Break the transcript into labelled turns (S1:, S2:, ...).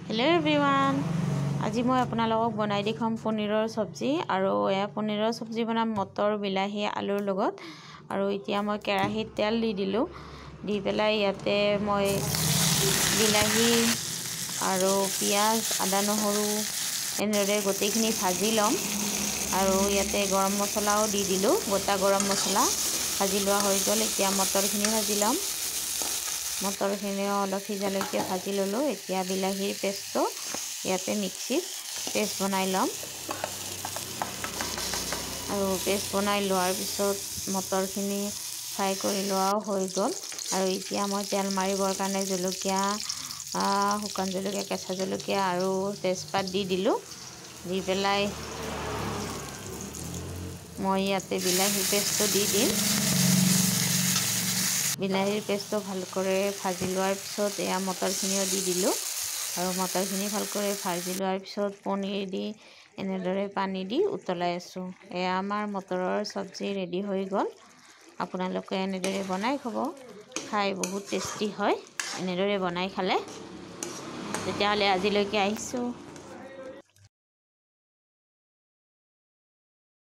S1: Hello everyone. আজি মই আপোনালোকক বনাই দেখাম পনীৰৰ সবজি আৰু এয়া পনীৰৰ সবজি বনাম মটৰ বিলাহী আলুৰ লগত আৰু এতিয়া মই কেৰাহীত তেল দি দিলো দি পেলাই ইয়াতে মই বিলাহী আৰু পিয়াজ আদা নহৰু এনেদৰে গোটেইখিনি ভাজি লম আৰু ইয়াতে গৰম মছলাও দি দিলো গোটা গৰম মছলা ভাজি লোৱা হৈ গ'ল এতিয়া মটৰখিনি ভাজি লম মটৰখিনি অলপ সিজালৈকে ভাজি ললো এতিয়া বিলাহীৰ পেষ্টটো ইয়াতে মিক্সিত পেষ্ট বনাই লম আৰু পেষ্ট বনাই লোৱাৰ পিছত মটৰখিনি ফ্ৰাই কৰি লোৱাও হৈ গ'ল আৰু এতিয়া মই তেল মাৰিবৰ কাৰণে জলকীয়া শুকান জলকীয়া কেঁচা জলকীয়া আৰু তেজপাত দি দিলো দি পেলাই মই ইয়াতে বিলাহীৰ পেষ্টটো দি দিম বিলাহীৰ পেষ্টটো ভালকৈ ভাজি লোৱাৰ পিছত এয়া মটৰখিনিও দি দিলো আৰু মটৰখিনি ভালকৈ ভাজি লোৱাৰ পিছত পনীৰ দি এনেদৰে পানী দি উতলাই আছো এয়া আমাৰ মটৰৰ সবজি ৰেডি হৈ গ'ল আপোনালোকে এনেদৰে বনাই খাব খাই বহুত টেষ্টি হয় এনেদৰে বনাই খালে তেতিয়াহলে আজিলৈকে আহিছো